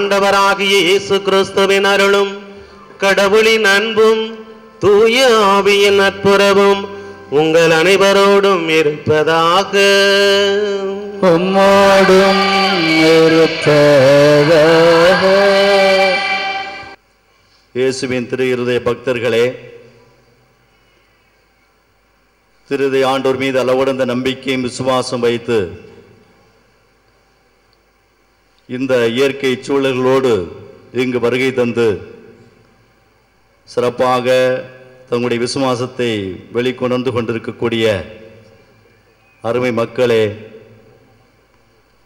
ஆண்டவராகிய இயேசு கிறிஸ்துவின் அருளும் கடவுளின் அன்பும் தூய ஆவியின் நட்புறவும் உங்கள் அனைவரோடும் இருப்பதாக. உம்மோடும் இருப்பதாக. இயேசுவின் திரு இருதய பக்தர்களே, திருதய ஆண்டோர் மீது அளவுடந்த நம்பிக்கையும் விசுவாசம் வைத்து இந்த இயற்கை சூழல்களோடு இங்கு வருகை தந்து சிறப்பாக தங்களுடைய விசுவாசத்தை வெளிக்கொணர்ந்து கொண்டிருக்கக்கூடிய அருமை மக்களே,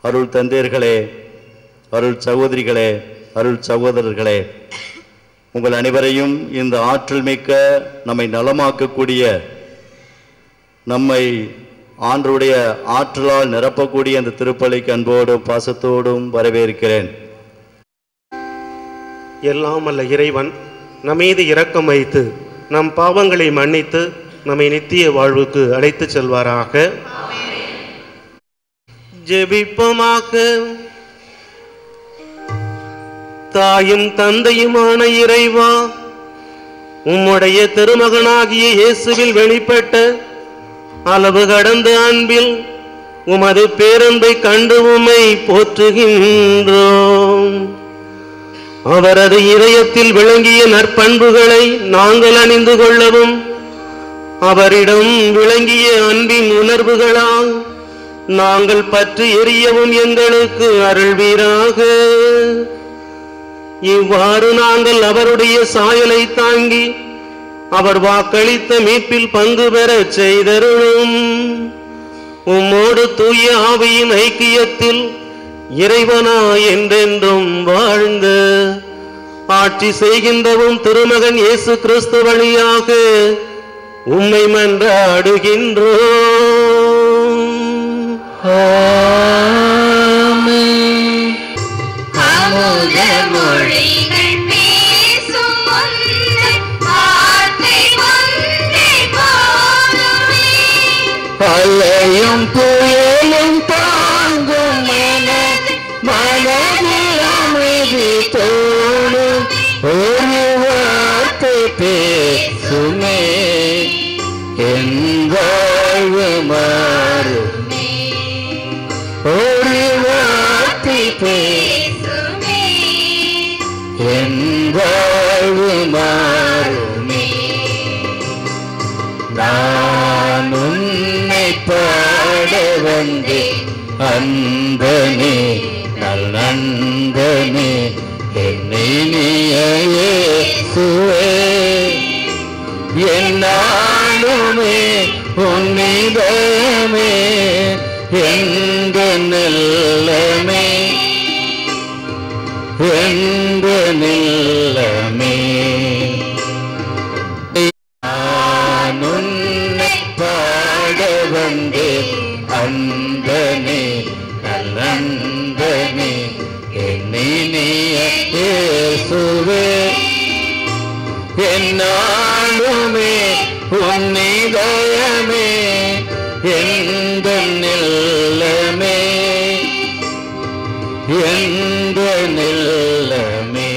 அருள் தந்தையர்களே, அருள் சகோதரிகளே, அருள் சகோதரர்களே, உங்கள் அனைவரையும் இந்த ஆற்றல் மிக்க நம்மை நலமாக்கக்கூடிய, நம்மை ஆண்டவருடைய ஆற்றலால் நிரப்பக்கூடிய அந்த திருப்பலிக்கு அன்போடும் பாசத்தோடும் வரவேற்கிறேன். எல்லாம் அல்ல இறைவன் நம்மீது இரக்கம் வைத்து நம் பாவங்களை மன்னித்து நம்மை நித்திய வாழ்வுக்கு அழைத்து செல்வாராக. ஜெபிப்போமாக. தாயும் தந்தையுமான இறைவா, உம்முடைய திருமகனாகிய இயேசுவில் வெளிப்பட்ட அளவு கடந்த அன்பில் உமது பேரன்பை கண்டு உம்மை போற்றுகின்றோம். அவரது இதயத்தில் விளங்கிய நற்பண்புகளை நாங்கள் அணிந்து கொள்ளவும், அவரிடம் விளங்கிய அன்பின் உணர்வுகளால் நாங்கள் பற்றி எரியவும் எங்களுக்கு அருள்வீராக. இவ்வாறு நாங்கள் அவருடைய சாயலை தாங்கி அவர் வாக்களித்த மீட்பில் பங்கு பெற செய்தருளும். உம்மோடு தூய ஆவியின் ஐக்கியத்தில் இறைவனா என்றென்றும் வாழ்ந்து ஆட்சி செய்கின்றவும் திருமகன் இயேசு கிறிஸ்து வழியாக உம்மை மன்றாடுகின்றோம். ஆமென். அலையும் புயலும் தாங்கும் மனதில் அமைதி தோணும் ஒரு வார்த்தை பேசுமே என் வாழ்வு மாறுமே. ஒரு வார்த்தை பேசுமே என் வாழ்வு மாறுமே. நான் உன்னை பாட வந்தேன் அன்பனே, நல் நண்பனே, என்னை இயேசுவே. என்னாலுமே உன்னிடமே எந்த நில்லமே, எந்த நில்லமே. நான் உன்னை பாட வந்தேன் அன்பனே, நல்லன்பனே, என்னை இயேசுவே. என்னாலுமே உன்னிடமே எந்த நில்லமே, எந்த நில்லமே.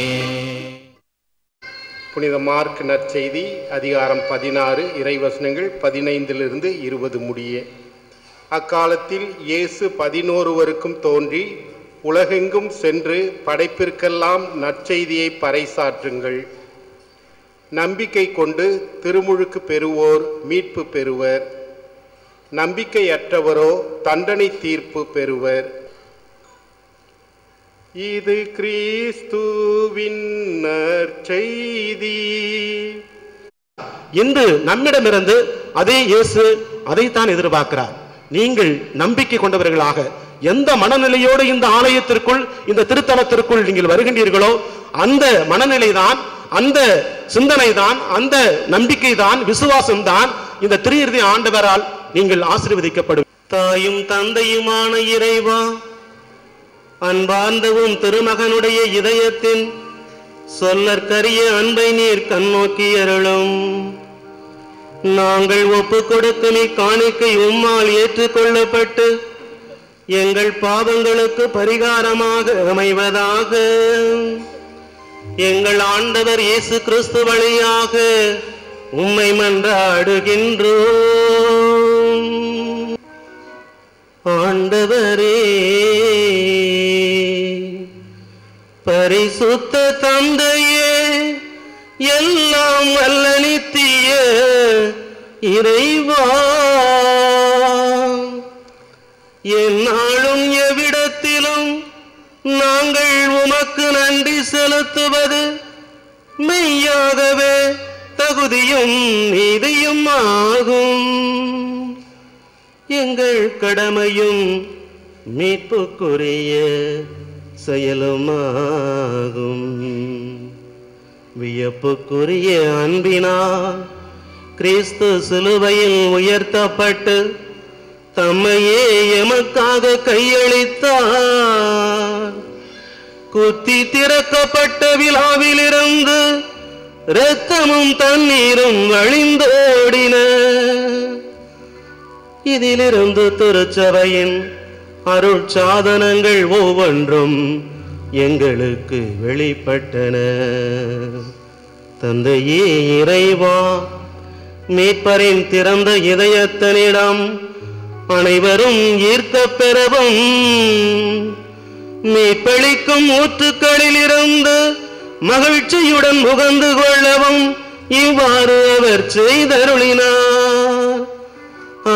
புனித மார்க் நற்செய்தி அதிகாரம் 16 இறைவசனங்கள் 15 20 முடிய. அக்காலத்தில் இயேசு 11 தோன்றி உலகெங்கும் சென்று படைப்பிற்கெல்லாம் நற்செய்தியை பறைசாற்றுங்கள். நம்பிக்கை கொண்டு திருமுழுக்கு பெறுவோர் மீட்பு பெறுவர், நம்பிக்கையற்றவரோ தண்டனை தீர்ப்பு பெறுவர். இது கிறிஸ்துவின் நற்செய்தி. இன்று நம்மிடமிருந்து அதே இயேசு அதைத்தான் எதிர்பார்க்கிறார். நீங்கள் நம்பிக்கை கொண்டவர்களாக எந்த மனநிலையோடு இந்த ஆலயத்திற்குள், இந்த திருத்தலத்திற்குள் நீங்கள் வருகின்றீர்களோ அந்த மனநிலை தான், அந்த சிந்தனை தான், அந்த நம்பிக்கை தான், விசுவாசம் தான் இந்த திரு ஆண்டவரால் நீங்கள் ஆசீர்வதிக்கப்படும். தாயும் தந்தையுமான இறைவா, அன்பார்ந்தவும் திருமகனுடைய இதயத்தின் சொல்லற்கரிய அன்பை நீர் கண்ணோக்கி அருளும். நாங்கள் ஒப்பு கொடுக்கும் இக்காணிக்கை உம்மால் ஏற்றுக்கொள்ளப்பட்டு எங்கள் பாவங்களுக்கு பரிகாரமாக அமைவதாக. எங்கள் ஆண்டவர் இயேசு கிறிஸ்து வழியாக உம்மை மன்றாடுகின்றோம். ஆண்டவரே, பரிசுத்த தந்தையே, எல்லாம் வல்ல நித்திய இறைவா, எந்நாளும் எவ்விடத்திலும் நாங்கள் உமக்கு நன்றி செலுத்துவது மெய்யாகவே தகுதியும் நீதியும் ஆகும். எங்கள் கடமையும் மீட்புக்குரிய செயலுமாகும். வியப்புக்குரிய அன்பினால் கிறிஸ்து சிலுவையில் உயர்த்தப்பட்டு தம்மையே எமக்காக கையளித்தார். குத்தி திறக்கப்பட்ட விழாவிலிருந்து இரத்தமும் தண்ணீரும் வழிந்தோடின. இதிலிருந்து திருச்சபையின் அருட்சாதனங்கள் ஒவ்வொன்றும் எங்களுக்கு வெளிப்பட்டன. தந்தையே இறைவா, மீட்பரின் திறந்த இதயத்தனிடம் அனைவரும் ஈர்க்கப் பெறவும் மீட்பளிக்கும் ஊற்றுக்களில் இருந்து மகிழ்ச்சியுடன் முகந்து கொள்ளவும் இவ்வாறு அவர் செய்தருளினார்.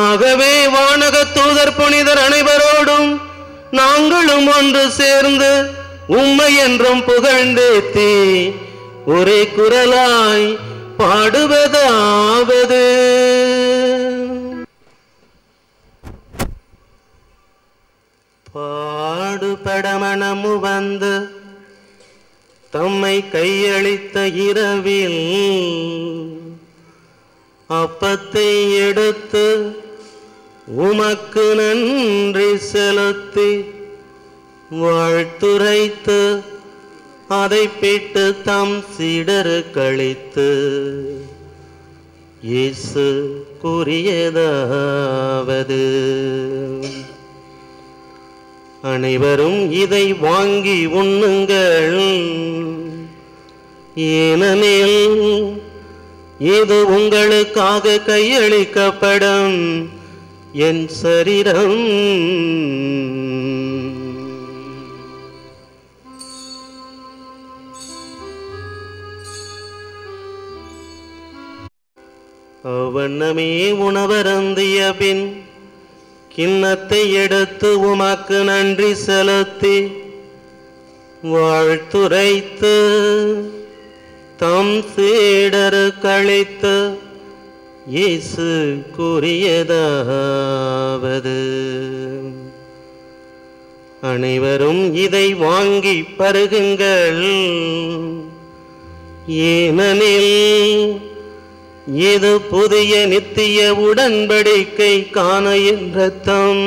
ஆகவே வானக தூதர் புனிதர் அனைவரோடும் நாங்களும் ஒன்று சேர்ந்து உம்மை என்றும் புகழ்ந்தேத்தி ஒரே குரலாய் பாடுவதாவது: பாடுபட மனமு வந்து தம்மை கையளித்த இரவில் அப்பத்தை எடுத்து உமக்கு நன்றி செலுத்தி வாழ்த்துரைத்து அதை பிட்டு தம் சீடருக்களித்து இயேசு கூறியதாவது: அனைவரும் இதை வாங்கி உண்ணுங்கள், ஏனெனில் இது உங்களுக்காக கையளிக்கப்படும் என் சரீரம். அவ்வண்ணமே உணவருந்திய பின் கிண்ணத்தை எடுத்து உமக்கு நன்றி செலுத்தி வாழ்த்துரைத்து தம் சீடருக்களித்து இயேசு கூறியதாவது: அனைவரும் இதை வாங்கி பருகுங்கள், ஏனெனில் இது புதிய நித்திய உடன்படிக்கை காண என்ற ரத்தம்.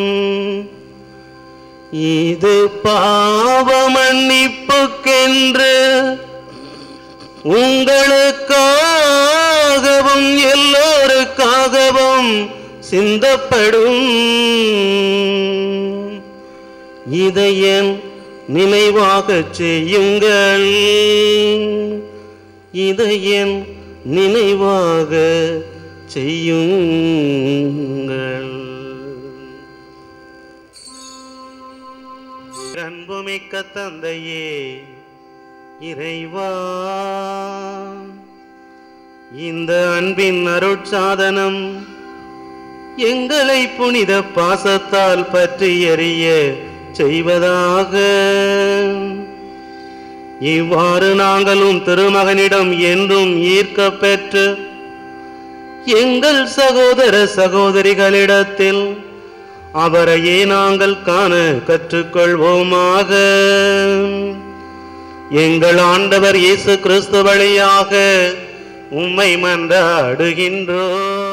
இது பாவ மன்னிப்புக்கென்று உங்களுக்காகவும் எல்லோருக்காகவும் சிந்தப்படும். இதை என் நினைவாக செய்யுங்கள், இதை என் நினைவாக செய்யுங்கள். அன்புமிக்க தந்தையே இறைவா, இந்த அன்பின் அருட்சாதனம் எங்களை புனித பாசத்தால் பற்றி எறிய செய்வதாக. இவ்வாறு நாங்களும் திருமகனிடம் என்றும் ஈர்க்கப் பெற்று எங்கள் சகோதர சகோதரிகளிடத்தில் அவரையே நாங்கள் காண கற்றுக்கொள்வோமாக. எங்கள் ஆண்டவர் இயேசு கிறிஸ்து வழியாக உம்மை மன்றாடுகின்றோம்.